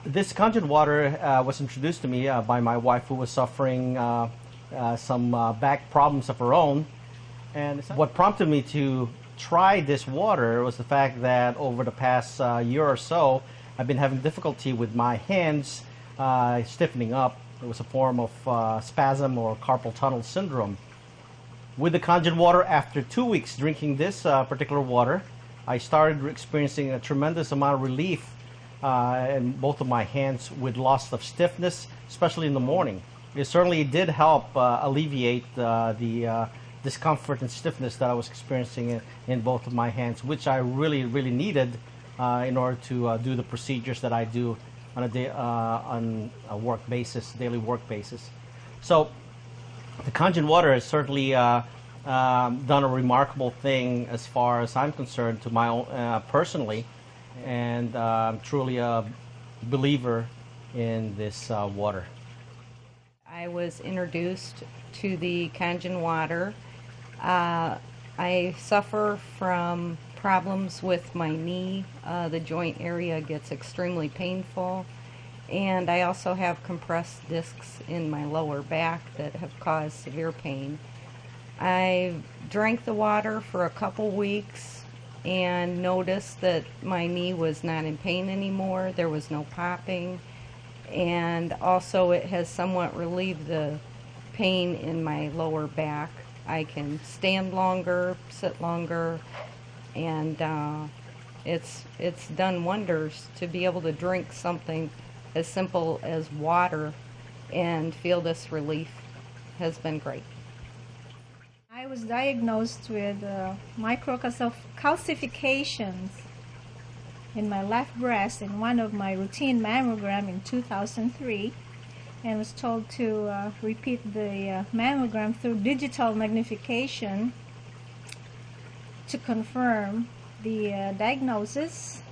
This Kangen water was introduced to me by my wife, who was suffering some back problems of her own. And what prompted me to try this water was the fact that over the past year or so, I've been having difficulty with my hands stiffening up. It was a form of spasm or carpal tunnel syndrome. With the Kangen water, after 2 weeks drinking this particular water, I started experiencing a tremendous amount of relief in both of my hands with loss of stiffness, especially in the morning. It certainly did help alleviate the discomfort and stiffness that I was experiencing in both of my hands, which I really needed in order to do the procedures that I do on a work basis, daily work basis. So the Kangen water has certainly done a remarkable thing as far as I'm concerned to my own personally, and I'm truly a believer in this water. I was introduced to the Kangen water. I suffer from problems with my knee. The joint area gets extremely painful, and I also have compressed discs in my lower back that have caused severe pain. I drank the water for a couple weeks and noticed that my knee was not in pain anymore. There was no popping, and also it has somewhat relieved the pain in my lower back. I can stand longer, sit longer, and it's done wonders to be able to drink something as simple as water and feel this relief. Has been great. I was diagnosed with microcalcifications in my left breast in one of my routine mammogram in 2003, and was told to repeat the mammogram through digital magnification to confirm the diagnosis.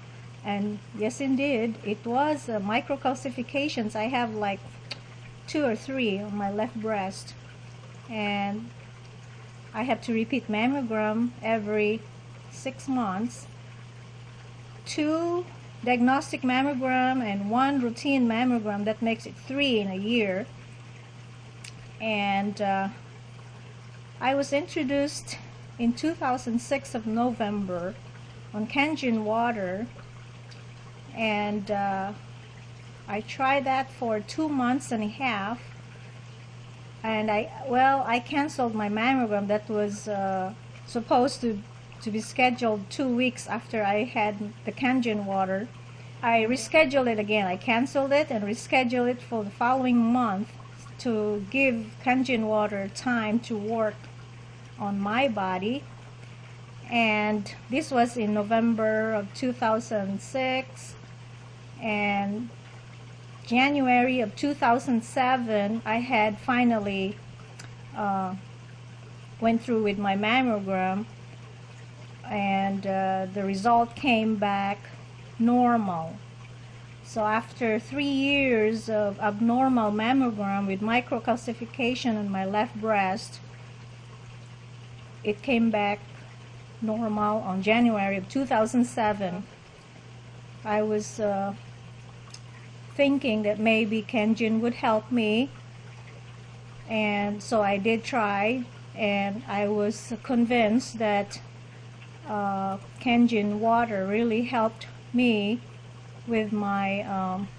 And yes, indeed, it was microcalcifications. I have like 2 or 3 on my left breast, and I have to repeat mammogram every 6 months. 2 diagnostic mammogram and 1 routine mammogram. That makes it 3 in a year. And I was introduced in 2006 of November on Kangen water, and I tried that for 2 months and a half, and I canceled my mammogram that was supposed to be scheduled 2 weeks after I had the Kangen water. I rescheduled it again. I canceled it and rescheduled it for the following month to give Kangen water time to work on my body. And this was in November of 2006, and January of 2007 I had finally went through with my mammogram, and the result came back normal. So after 3 years of abnormal mammogram with microcalcification on my left breast, it came back normal on January of 2007. I was thinking that maybe Kangen would help me, and so I did try, and I was convinced that Kangen water really helped me with my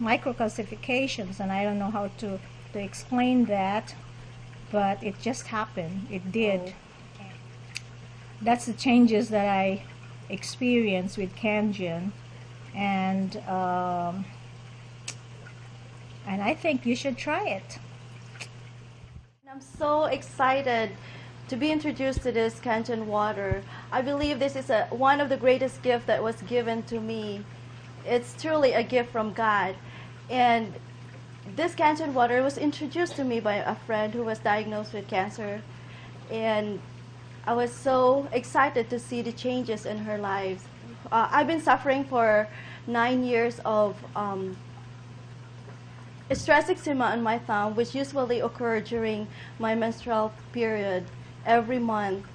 microcalcifications, and I don't know how to explain that, but it just happened. It did. That's the changes that I experienced with Kangen, and I think you should try it. I'm so excited to be introduced to this Kangen water. I believe this is one of the greatest gifts that was given to me. It's truly a gift from God. And this Kangen water was introduced to me by a friend who was diagnosed with cancer. And I was so excited to see the changes in her life. I've been suffering for 9 years of stress eczema on my thumb, which usually occur during my menstrual period every month.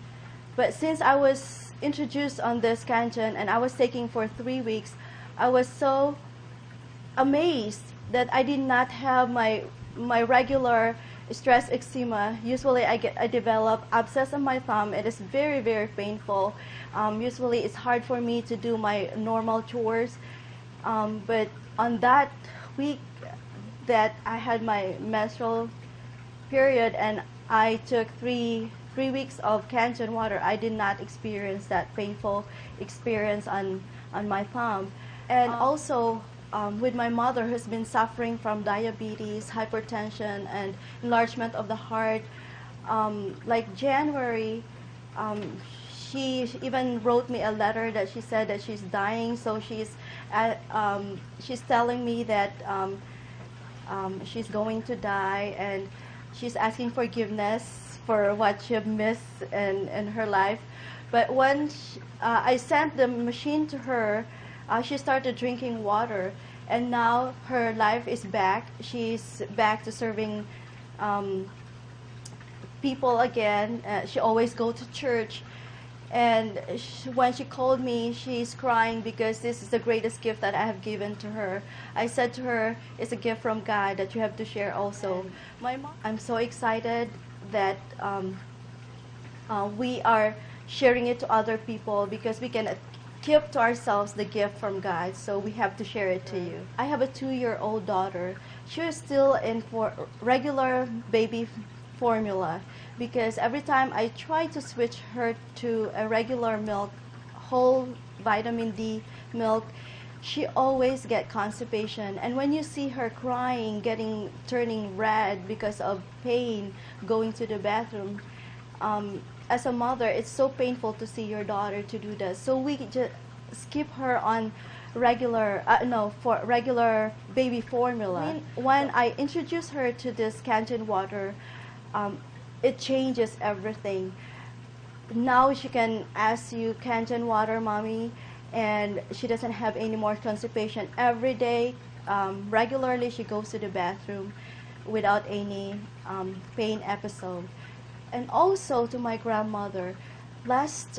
But since I was introduced on this Kangen and I was taking for 3 weeks, I was so amazed that I did not have my regular stress eczema. Usually I develop abscess on my thumb. It is very, very painful. Usually it's hard for me to do my normal chores. But on that week that I had my menstrual period and I took three weeks of Kangen water, I did not experience that painful experience on my thumb. And also with my mother, who's been suffering from diabetes, hypertension, and enlargement of the heart, like January, she even wrote me a letter that she said that she's dying. So she's telling me that she's going to die, and she's asking forgiveness for what she missed in her life. But when I sent the machine to her, she started drinking water, and now her life is back. She's back to serving people again. She always go to church, and when she called me, she's crying because this is the greatest gift that I have given to her. I said to her, it's a gift from God that you have to share also. I'm so excited that we are sharing it to other people, because we can keep to ourselves the gift from God, so we have to share it to you. I have a 2-year-old daughter. She is still in for regular baby formula, because every time I try to switch her to a regular milk, whole vitamin D milk, she always get constipation. And when you see her crying, turning red because of pain, going to the bathroom, as a mother, it's so painful to see your daughter to do this. So we just skip her on regular baby formula. When I introduce her to this Kangen water, it changes everything. Now she can ask you, Kangen water, mommy, and she doesn't have any more constipation. Every day, regularly, she goes to the bathroom without any pain episode. And also to my grandmother, last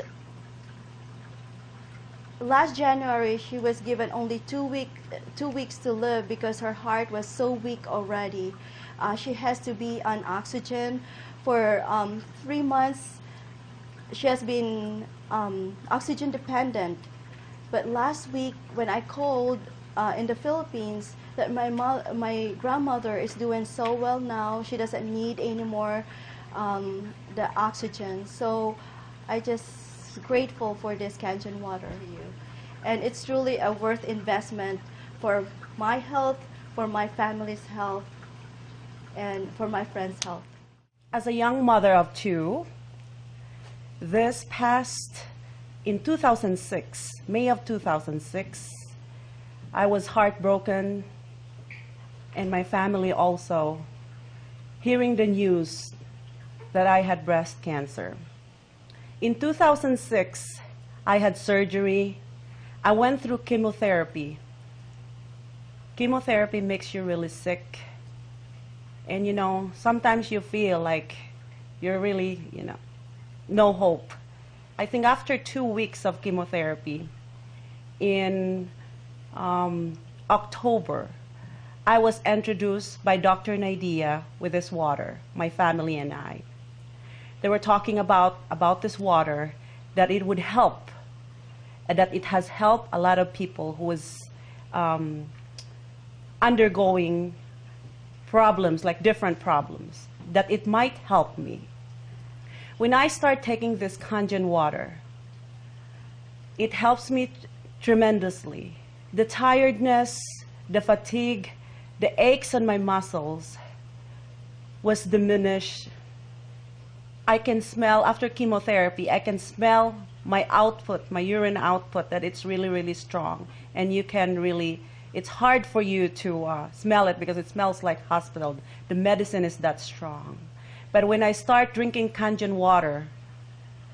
January, she was given only 2 weeks to live because her heart was so weak already. She has to be on oxygen for 3 months. She has been oxygen dependent. But last week, when I called in the Philippines, that my grandmother is doing so well now, she doesn't need any more the oxygen. So I just grateful for this Kangen water to you, and it's truly a worth investment for my health, for my family's health, and for my friends' health. As a young mother of 2, this past in 2006, May of 2006, I was heartbroken, and my family also, hearing the news that I had breast cancer. In 2006, I had surgery. I went through chemotherapy. Chemotherapy makes you really sick. And you know, sometimes you feel like you're really, no hope. I think after 2 weeks of chemotherapy, in October, I was introduced by Dr. Nidea with this water, my family and I. They were talking about this water, that it would help, and that it has helped a lot of people who was undergoing problems, like different problems, that it might help me. When I start taking this Kangen water, it helps me tremendously. The tiredness, the fatigue, the aches on my muscles was diminished. I can smell, after chemotherapy, I can smell my output, my urine output, that it's really, really strong. And you can really, it's hard for you to smell it because it smells like hospital. The medicine is that strong. But when I start drinking Kangen water,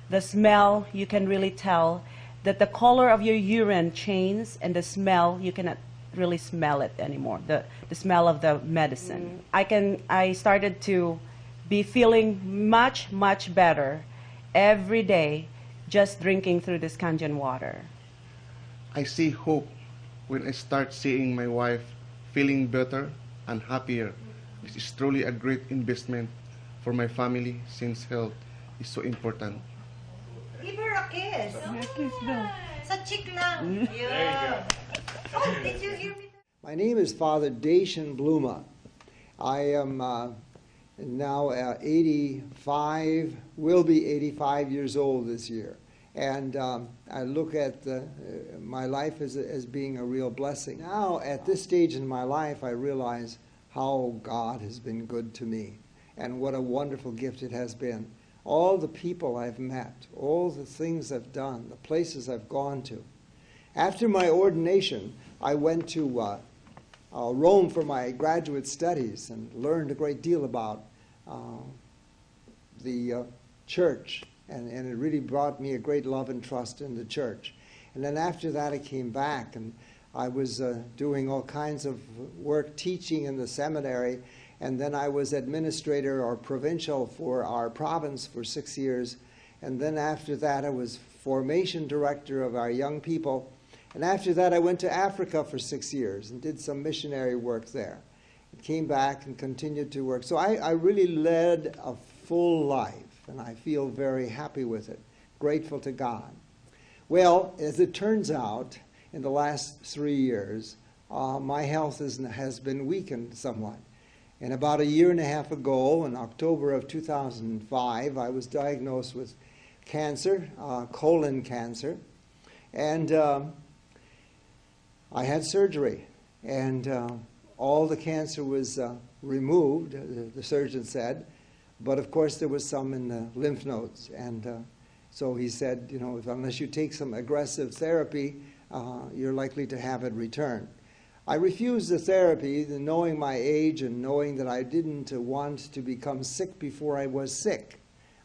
the smell, you can really tell that the color of your urine changes, and the smell, you cannot really smell it anymore, the smell of the medicine. I started to be feeling much, much better every day just drinking through this Kangen water. I see hope when I start seeing my wife feeling better and happier. This is truly a great investment for my family since health is so important. Give her a kiss. Sa cheek lang. Yeah. Oh, did you hear me? My name is Father Dacian Bluma. I am now 85, will be 85 years old this year. And I look at my life as being a real blessing. Now, at this stage in my life, I realize how God has been good to me and what a wonderful gift it has been. All the people I've met, all the things I've done, the places I've gone to. After my ordination, I went to Rome for my graduate studies and learned a great deal about the church, and it really brought me a great love and trust in the church. And then after that I came back, and I was doing all kinds of work teaching in the seminary, and then I was administrator or provincial for our province for 6 years, and then after that I was formation director of our young people. And after that, I went to Africa for 6 years and did some missionary work there. And came back and continued to work. So I really led a full life, and I feel very happy with it, grateful to God. Well, as it turns out, in the last 3 years, my health has been weakened somewhat. And about 1.5 years ago, in October of 2005, I was diagnosed with cancer, colon cancer. And I had surgery, and all the cancer was removed, the surgeon said, but of course there was some in the lymph nodes. And so he said, you know, unless you take some aggressive therapy, you're likely to have it return. I refused the therapy, knowing my age and knowing that I didn't want to become sick before I was sick.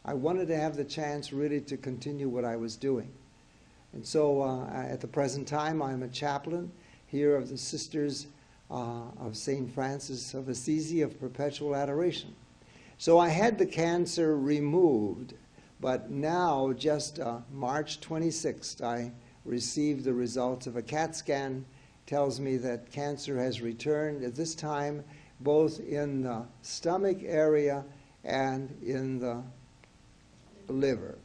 I wanted to have the chance really to continue what I was doing. And so at the present time, I'm a chaplain here of the Sisters of St. Francis of Assisi of Perpetual Adoration. So I had the cancer removed, but now, just March 26th, I received the results of a CAT scan. Tells me that cancer has returned, at this time, both in the stomach area and in the liver.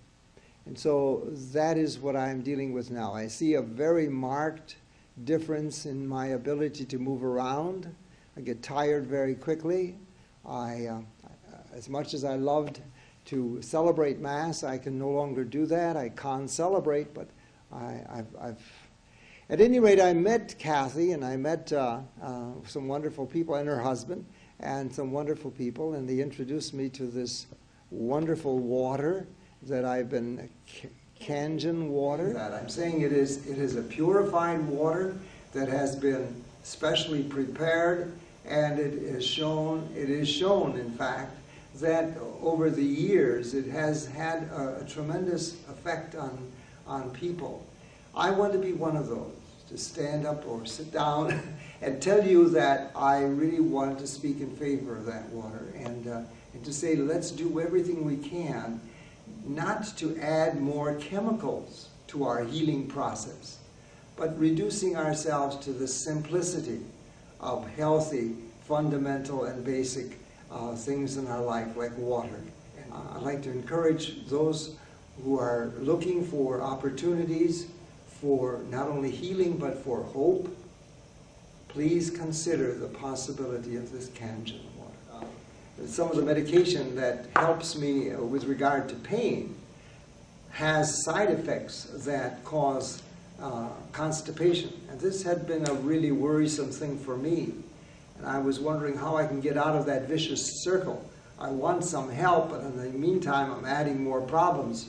And so that is what I'm dealing with now. I see a very marked difference in my ability to move around. I get tired very quickly. As much as I loved to celebrate Mass, I can no longer do that. I can't celebrate, but at any rate, I met Kathy, and I met some wonderful people, and her husband, and some wonderful people, and they introduced me to this wonderful water that I've been, Kangen water. That I'm saying it is a purified water that has been specially prepared, and it is shown in fact that over the years it has had a tremendous effect on people. I want to be one of those, to stand up or sit down and tell you that I really want to speak in favor of that water, and to say let's do everything we can not to add more chemicals to our healing process, but reducing ourselves to the simplicity of healthy, fundamental, and basic things in our life, like water. I'd like to encourage those who are looking for opportunities for not only healing but for hope. Please consider the possibility of this Kangen water. Some of the medication that helps me with regard to pain has side effects that cause constipation. And this had been a really worrisome thing for me. And I was wondering how I can get out of that vicious circle. I want some help, but in the meantime, I'm adding more problems.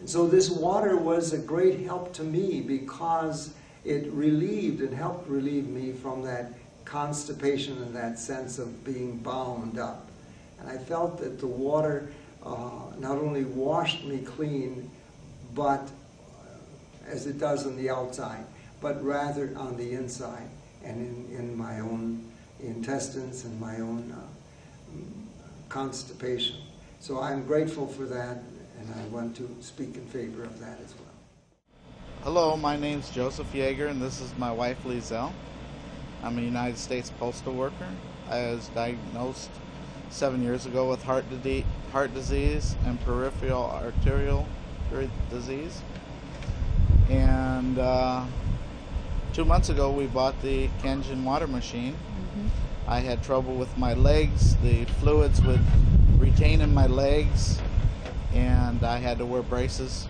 And so this water was a great help to me because it relieved and helped relieve me from that constipation and that sense of being bound up. And I felt that the water not only washed me clean, but as it does on the outside, but rather on the inside and in my own intestines and my own constipation. So I'm grateful for that, and I want to speak in favor of that as well. Hello, my name's Joseph Yeager, and this is my wife, Lizelle. I'm a United States postal worker. I was diagnosed 7 years ago with heart disease and peripheral arterial disease. And 2 months ago we bought the Kangen water machine. I had trouble with my legs. The fluids would retain in my legs, and I had to wear braces.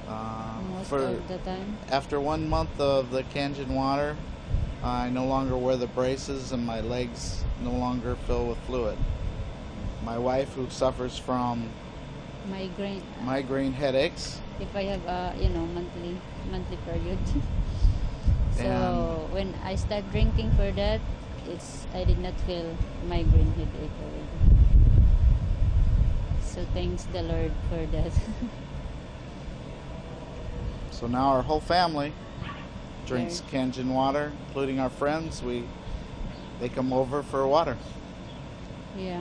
Most of the time. After 1 month of the Kangen water, I no longer wear the braces and my legs no longer fill with fluid. My wife, who suffers from migraine headaches. If I have monthly period. So when I start drinking for that, I did not feel migraine headache already. So thanks the Lord for that. So now our whole family drinks Kangen water, including our friends. They come over for water. Yeah.